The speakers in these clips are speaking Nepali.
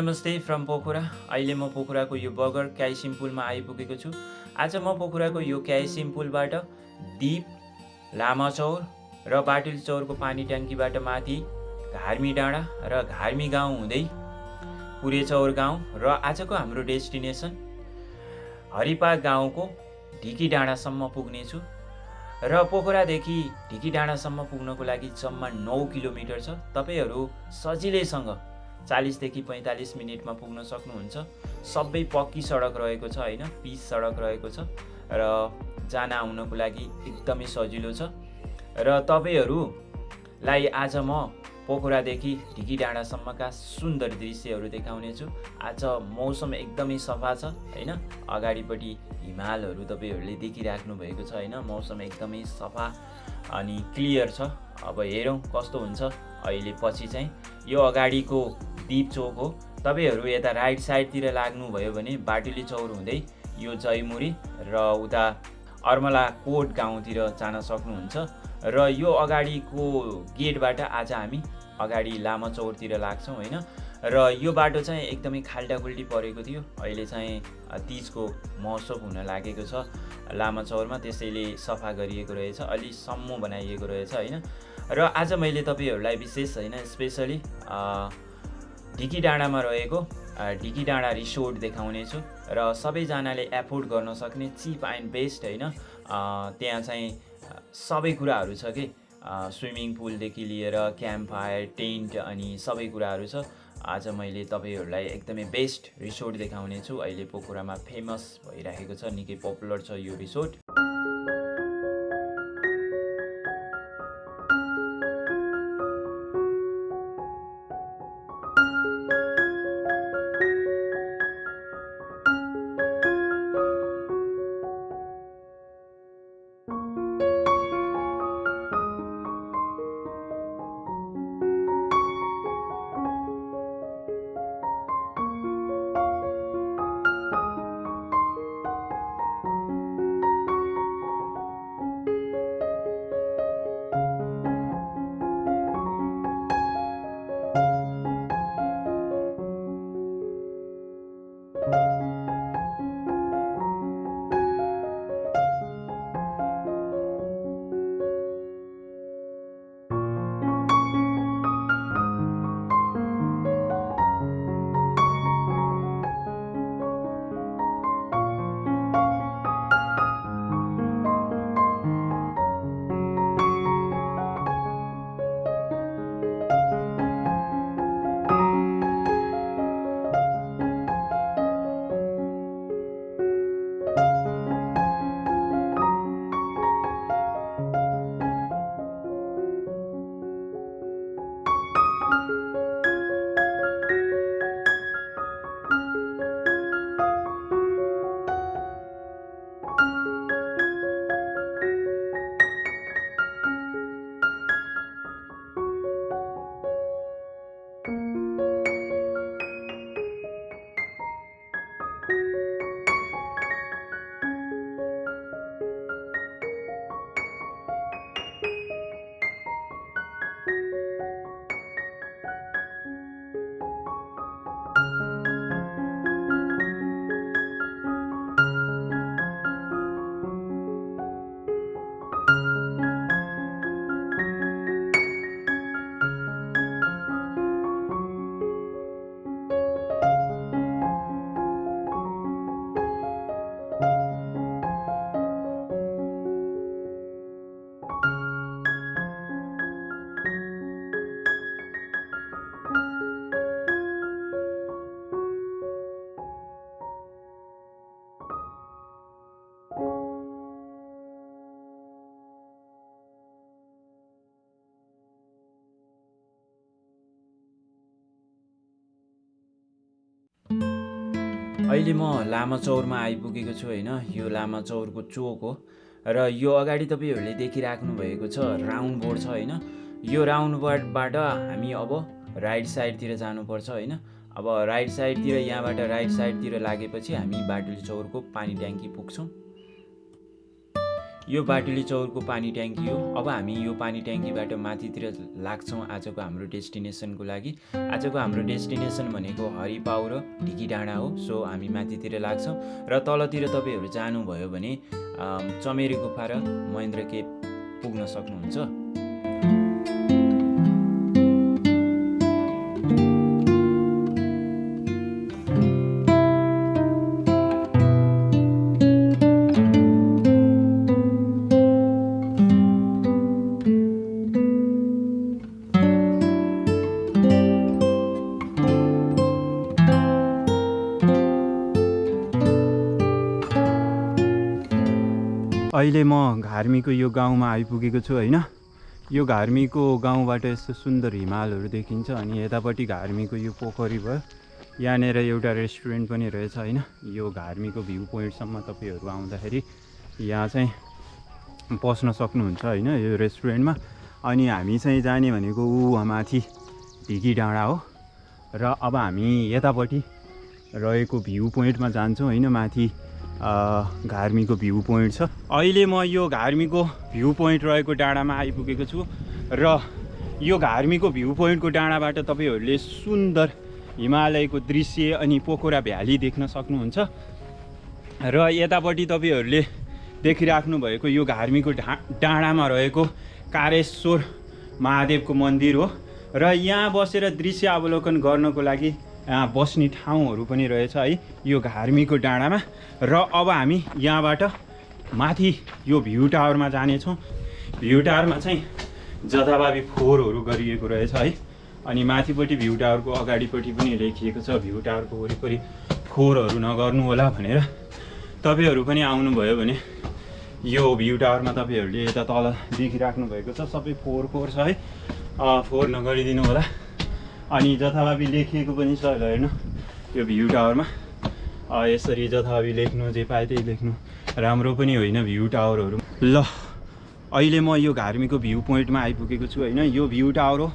नमस्ते फ्रम पोखरा। अहिले म पोखराको यो बगर क्याइसिम पुलमा आइपुगेको छु। आज म पोखराको यो क्याइसिम पुलबाट दीप, लामाचौर र बाटुलचौरको पानी ट्याङ्कीबाट माथि घार्मी डाँडा र घार्मी गाउँ हुँदै कुरेचौर गाउँ र आजको हाम्रो डेस्टिनेसन हरिपा गाउँको ढिकी डाँडासम्म पुग्नेछु। र पोखरादेखि ढिकी डाँडासम्म पुग्नको लागि जम्मा 9 किलोमिटर छ। तपाईहरू सजिलैसँग 40 देखि 45 मिनेटमा पुग्न सक्नुहुन्छ। सबै पक्की सडक रहेको छ हैन, पिच सडक रहेको छ र जान आउनको लागि एकदमै सजिलो छ। र तपाईहरुलाई आज म पोखरादेखि ढिकी डाँडासम्मका सुन्दर दृश्यहरू देखाउने छु। आज मौसम एकदमै सफा छ हैन, अगाडिपट्टि हिमालहरू तपाईहरुले देखिराख्नु भएको छ हैन। मौसम एकदमै सफा अनि क्लियर छ। अब हेरौं कस्तो हुन्छ। अहिले पछि चाहिँ यो अगाडिको दीप चोक हो। तपाईहरु यता राइट साइडतिर लाग्नु भयो भने बाटुलीचौर हुँदै यो जयमुरी र उता अर्मला कोट गाउँतिर जान सक्नुहुन्छ। र यो अगाडिको गेटबाट आज हामी अगाडि लामाचौरतिर लाग्छौं हैन। र यो बाटो चाहिँ एकदमै खाल्टाखुल्टी परेको थियो। अहिले चाहिँ तीजको महोत्सव हुन लागेको छ लामाचौरमा, त्यसैले सफा गरिएको रहेछ, अलि सम्मो बनाइएको रहेछ हैन। र आज मैले तपाईहरुलाई विशेष हैन स्पेशली ढिकी डाँडामा रहेको ढिकी डाँडा रिसोर्ट देखाउने छु र सबैजनाले एफोर्ड गर्न सक्ने चिप एन्ड बेस्ट हैन। त्यहाँ चाहिँ सबै कुराहरू छ के, स्विमिङ पुलदेखि लिएर क्याम्प फायर, टेन्ट अनि सबै कुराहरू छ। आज मैले तपाईहरुलाई एकदमै बेस्ट रिसोर्ट देखाउने छु। अहिले पोखरामा फेमस भइरहेको छ, निकै पपुलर छ यो रिसोर्ट। अहिले म लामाचौरमा आइपुगेको छु हैन। यो लामाचौरको चोक हो र यो अगाडि तपाईहरुले देखिराख्नु भएको छ राउन्ड बोर्ड छ हैन। यो राउन्ड बोर्डबाट हामी अब राइट साइडतिर जानुपर्छ हैन। अब राइट साइडतिर, यहाँबाट राइट साइडतिर लागेपछि हामी बाटुलचौरको पानी ट्याङ्की पुग्छौं। यो बाटुलेचौरको पानी ट्याङ्की हो। अब हामी यो पानी ट्याङ्कीबाट माथितिर लाग्छौँ आजको हाम्रो डेस्टिनेसनको लागि। आजको हाम्रो डेस्टिनेसन भनेको हरिपाउ र ढिकी डाँडा हो। सो हामी माथितिर लाग्छौँ र तलतिर तपाईँहरू जानुभयो भने चमेरी गुफा र महेन्द्र केभ पुग्न सक्नुहुन्छ। अहिले म घार्मीको यो गाउँमा आइपुगेको छु होइन। यो घार्मीको गाउँबाट यस्तो सुन्दर हिमालहरू देखिन्छ अनि यतापट्टि घार्मीको यो पोखरी भयो। यहाँनिर एउटा रेस्टुरेन्ट पनि रहेछ होइन। यो घार्मीको भ्यू पोइन्टसम्म तपाईँहरू आउँदाखेरि यहाँ चाहिँ पस्न सक्नुहुन्छ होइन यो रेस्टुरेन्टमा। अनि हामी चाहिँ जाने भनेको माथि ढिकी डाँडा हो र अब हामी यतापट्टि रहेको भ्यू पोइन्टमा जान्छौँ होइन। माथि घार्मीको भ्यू पोइन्ट छ। अहिले म यो घार्मीको भ्यू पोइन्ट रहेको डाँडामा आइपुगेको छु र यो घार्मीको भ्यू पोइन्टको डाँडाबाट तपाईँहरूले सुन्दर हिमालयको दृश्य अनि पोखरा भ्याली देख्न सक्नुहुन्छ। र यतापट्टि तपाईँहरूले देखिराख्नु भएको यो घार्मीको डाँडामा रहेको कारेश्वर महादेवको मन्दिर हो र यहाँ बसेर दृश्य अवलोकन गर्नको लागि यहाँ बस्ने ठाउँहरू पनि रहेछ है यो घार्मीको डाँडामा। र अब हामी यहाँबाट माथि यो भ्यू टावरमा जानेछौँ। भ्यू टावरमा चाहिँ जथाभावी फोहोरहरू गरिएको रहेछ है। अनि माथिपट्टि भ्यू टावरको अगाडिपट्टि पनि लेखिएको छ भ्यू टावरको वरिपरि फोहोरहरू नगर्नु होला भनेर। तपाईँहरू पनि आउनुभयो भने यो भ्यू टावरमा तपाईँहरूले यता तल देखिराख्नु भएको छ सबै फोहोर छ है। फोहोर नगरिदिनु होला। अनि जथाभावी लेखिएको पनि छ हेर्नु यो भ्यू टावरमा। यसरी जथाभावी लेख्नु जे पाए त्यही लेख्नु राम्रो पनि होइन भ्यू टावरहरू। ल अहिले म यो घार्मीको भ्यू पोइन्टमा आइपुगेको छु होइन। यो भ्यू टावर हो।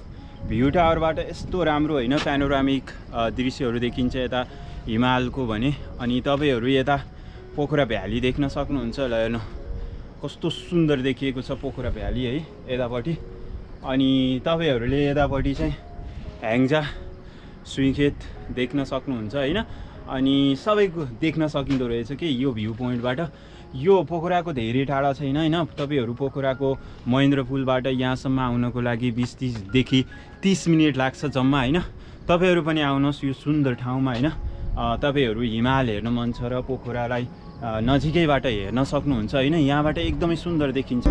भ्यू टावरबाट यस्तो राम्रो होइन प्यानोरामिक दृश्यहरू देखिन्छ यता हिमालको भने। अनि तपाईँहरू यता पोखरा भ्याली देख्न सक्नुहुन्छ। ल हेर्नु कस्तो सुन्दर देखिएको छ पोखरा भ्याली है यतापट्टि। अनि तपाईँहरूले यतापट्टि चाहिँ ह्याङ्जा सुइखेत देख्न सक्नुहुन्छ होइन। अनि सबैको देख्न सकिँदो रहेछ कि यो भ्यू पोइन्टबाट। यो पोखराको धेरै टाढा छैन होइन। तपाईँहरू पोखराको महेन्द्र पुलबाट यहाँसम्म आउनको लागि 20-30देखि 30 मिनट लाग्छ जम्मा होइन। तपाईँहरू पनि आउनुहोस् यो सुन्दर ठाउँमा होइन। तपाईँहरू हिमाल हेर्न मन छ र पोखरालाई नजिकैबाट हेर्न सक्नुहुन्छ होइन। यहाँबाट एकदमै सुन्दर देखिन्छ।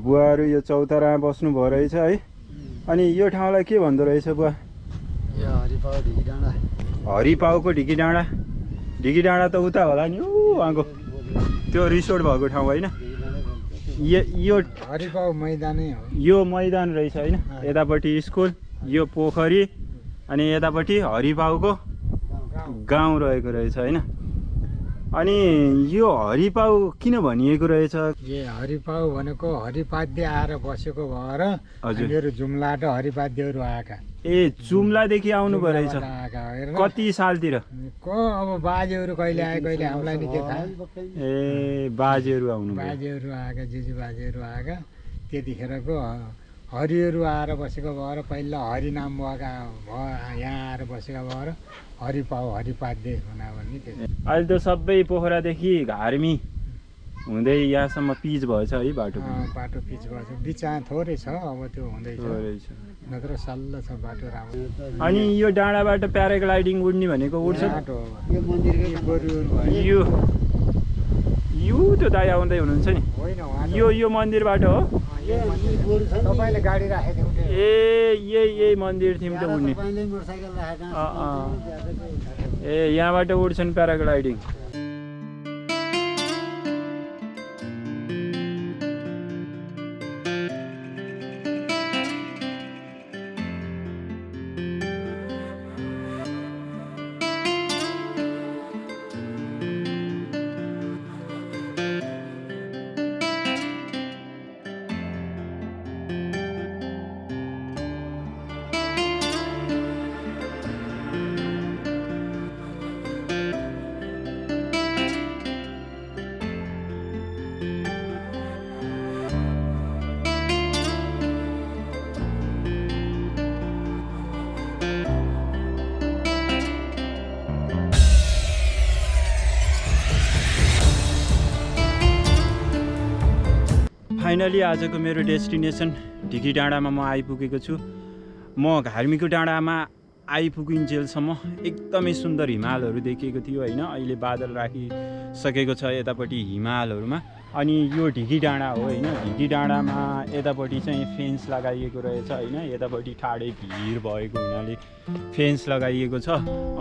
बुवाहरू यो चौतारामा बस्नुभयो रहेछ है। अनि यो ठाउँलाई के भन्दो रहेछ बुवा? यो हरिपाउ ढिकी डाँडा। हरिपाउको ढिकी डाँडा। ढिकी डाँडा त उता होला नि, उहाँको त्यो रिसोर्ट भएको ठाउँ होइन? यो हरिपाउ मैदानै हो। यो मैदान रहेछ होइन? यतापट्टि स्कुल, यो पोखरी, अनि यतापट्टि हरिपाउको गाउँ रहेको रहेछ होइन? अनि यो हरिपाउ किन भनिएको रहेछ? यो हरिपाउ भनेको हरिपाद्य आएर बसेको भएर हजुर। मेरो जुम्ला र हरिपाद्यहरू आएका। ए जुम्लादेखि आउनुभयो रहेछ? कति सालतिर? अब बाजेहरू कहिले आए कहिले हामीलाई नि के थाहा। ए बाजेहरू आउनुभयो? बाजेहरू आएका, जिजु बाजेहरू आएका। त्यतिखेरको हरिहरू आएर बसेको भएर पहिला हरि नाम भएका यहाँ आएर बसेका भएर हरिपाउ हरिपाद्य हुना भन्ने त्यो। अहिले त सबै पोखरादेखि घार्मी हुँदै यहाँसम्म पिच भएछ है बाटो? बाटो पिच भएछ, बिचमा थोरै छ, अब त्यो हुँदैछ, नत्र सल्ल छ बाटो राम्रो। अनि यो डाँडाबाट प्याराग्लाइडिङ उड्ने भनेको उड्छ? बाटो यो मन्दिरकै गोरुहरू यो यो त्यो दाइ आउँदै हुनुहुन्छ नि, होइन यो मन्दिरबाट हो? तपाईँले गाडी राखेको थियौँ। यही मन्दिर थियौँ त उड्ने। ए यहाँबाट उड्छन् प्याराग्लाइडिङ। फाइनली आजको मेरो डेस्टिनेसन ढिकी डाँडामा म आइपुगेको छु। म घार्मीको डाँडामा आइपुगिन्जेलसम्म एकदमै सुन्दर हिमालहरू देखिएको थियो होइन? अहिले बादल राखिसकेको छ यतापट्टि हिमालहरूमा। अनि यो ढिकी डाँडा हो होइन? ढिकी डाँडामा यतापट्टि चाहिँ फेन्स लगाइएको रहेछ होइन? यतापट्टि ठाडै भिड भएको हुनाले फेन्स लगाइएको छ।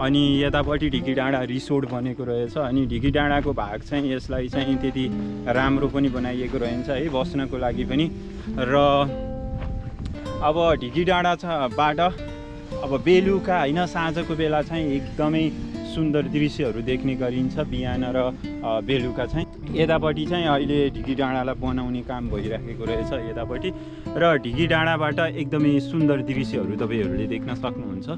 अनि यतापट्टि ढिकी डाँडा रिसोर्ट बनेको रहेछ। अनि ढिकी डाँडाको भाग चाहिँ यसलाई चाहिँ त्यति राम्रो पनि बनाइएको रहेछ है बस्नको लागि पनि। र अब ढिकी डाँडा बाट अब बेलुका होइन साँझको बेला चाहिँ एकदमै सुन्दर दृश्यहरू देख्ने गरिन्छ बिहान र बेलुका चाहिँ। यतापट्टि चाहिँ अहिले ढिकी डाँडालाई बनाउने काम भइराखेको रहेछ यतापट्टि। र ढिकी डाँडाबाट एकदमै सुन्दर दृश्यहरू तपाईँहरूले देख्न सक्नुहुन्छ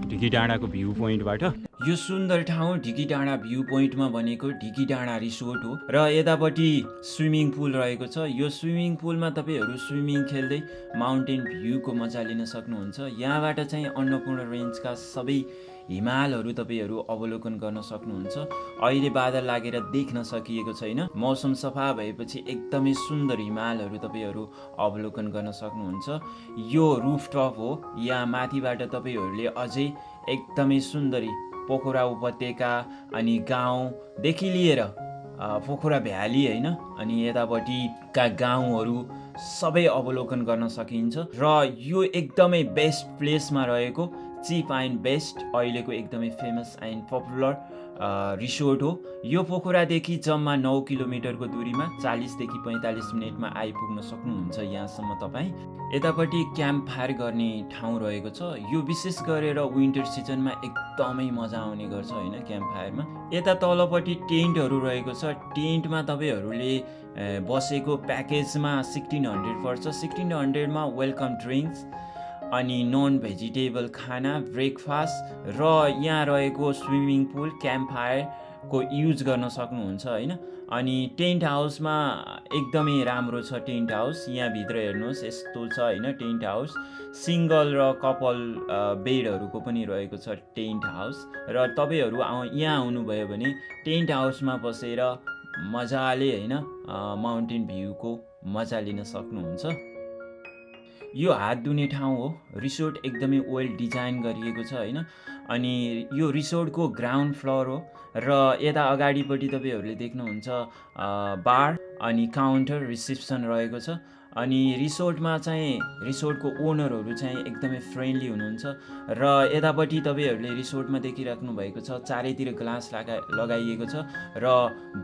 ढिकी डाँडाको भ्यू पोइन्टबाट। यो सुन्दर ठाउँ ढिकी डाँडा भ्यू पोइन्टमा बनेको ढिकी डाँडा रिसोर्ट हो र यतापट्टि स्विमिङ पुल रहेको छ। यो स्विमिङ पुलमा तपाईँहरू स्विमिङ खेल्दै माउन्टेन भ्यूको मजा लिन सक्नुहुन्छ। यहाँबाट चाहिँ अन्नपूर्ण रेन्जका सबै हिमालहरू तपाईँहरू अवलोकन गर्न सक्नुहुन्छ। अहिले बादल लागेर देख्न सकिएको छैन, मौसम सफा भएपछि एकदमै सुन्दर हिमालहरू तपाईँहरू अवलोकन गर्न सक्नुहुन्छ। यो रुफटप हो, यहाँ माथिबाट तपाईँहरूले अझै एकदमै सुन्दरी पोखरा उपत्यका अनि गाउँदेखि लिएर पोखरा भ्याली होइन अनि यतापट्टिका गाउँहरू सबै अवलोकन गर्न सकिन्छ। र यो एकदमै बेस्ट प्लेसमा रहेको चिप एन्ड बेस्ट अहिलेको एकदमै फेमस एन्ड पपुलर रिसोर्ट हो। यो पोखरादेखि जम्मा 9 किलोमिटरको दूरीमा 40देखि 45 मिनटमा आइपुग्न सक्नुहुन्छ यहाँसम्म तपाईँ। यतापट्टि क्याम्प फायर गर्ने ठाउँ रहेको छ। यो विशेष गरेर विन्टर सिजनमा एकदमै मजा आउने गर्छ होइन क्याम्प फायरमा। यता तलपट्टि टेन्टहरू रहेको छ। टेन्टमा तपाईँहरूले बसेको प्याकेजमा 1600 पर्छ। 1600मा वेलकम ड्रिङ्क्स अनि नन भेजिटेबल खाना, ब्रेकफास्ट र यहाँ रहेको स्विमिङ पुल, क्याम्प फायरको युज गर्न सक्नुहुन्छ होइन। अनि टेन्ट हाउसमा एकदमै राम्रो छ टेन्ट हाउस। यहाँभित्र हेर्नुहोस् यस्तो छ होइन टेन्ट हाउस। सिङ्गल र कपल बेडहरूको पनि रहेको छ टेन्ट हाउस। र तपाईँहरू यहाँ आउनुभयो भने टेन्ट हाउसमा बसेर मजाले होइन माउन्टेन भ्यूको मजा लिन सक्नुहुन्छ। यो हात धुने ठाउँ हो। रिसोर्ट एकदमै वेल डिजाइन गरिएको छ होइन। अनि यो रिसोर्टको ग्राउन्ड फ्लोर हो र यता अगाडिपट्टि तपाईँहरूले देख्नुहुन्छ बार अनि काउन्टर रिसेप्सन रहेको छ। अनि रिसोर्टमा चाहिँ रिसोर्टको ओनरहरू चाहिँ एकदमै फ्रेन्डली हुनुहुन्छ र यतापट्टि तपाईँहरूले रिसोर्टमा देखिराख्नु भएको छ चारैतिर ग्लास लगाइएको छ र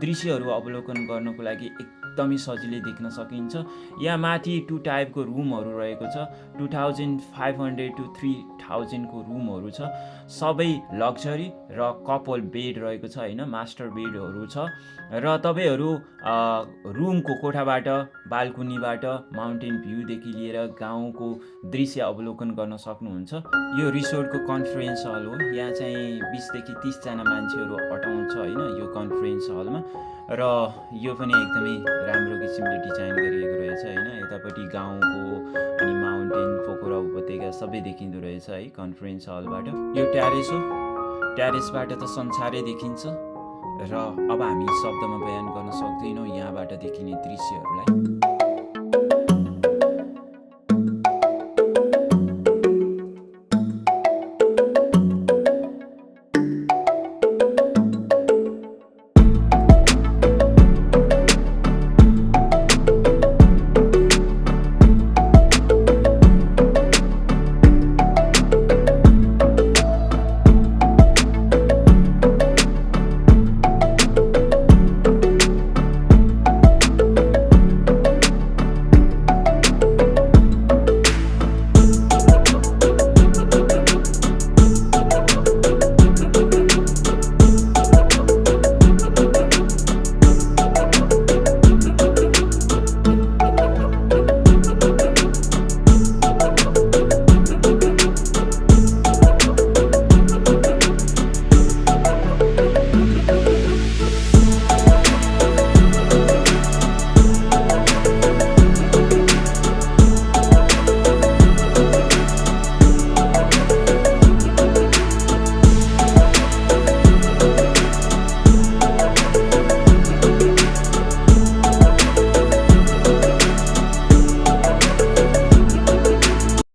दृश्यहरू अवलोकन गर्नको लागि एकदमै सजिलै देख्न सकिन्छ। यहाँ माथि 2 टाइपको रुमहरू रहेको छ, 2500 to 3000 को रुमहरू छ। सबै लग्जरी र कपल बेड रहेको छ होइन, मास्टर बेडहरू छ र तपाईँहरू रुमको कोठाबाट बाल्कुनीबाट माउन्टेन भ्यूदेखि लिएर गाउँको दृश्य अवलोकन गर्न सक्नुहुन्छ। यो रिसोर्टको कन्फरेन्स हल हो। यहाँ चाहिँ 20 देखि 30 जना मान्छेहरू अटाउँछ होइन यो कन्फरेन्स हलमा र यो पनि एकदमै राम्रो किसिमले डिजाइन गरिएको रहेछ होइन। यतापट्टि गाउँको अनि माउन्टेन पोखरा उपत्यका सबै देखिँदो रहेछ है कन्फरेन्स हलबाट। यो ट्यारेस हो, ट्यारेसबाट त संसारै देखिन्छ र अब हामी शब्दमा बयान गर्न सक्दैनौँ यहाँबाट देखिने दृश्यहरूलाई।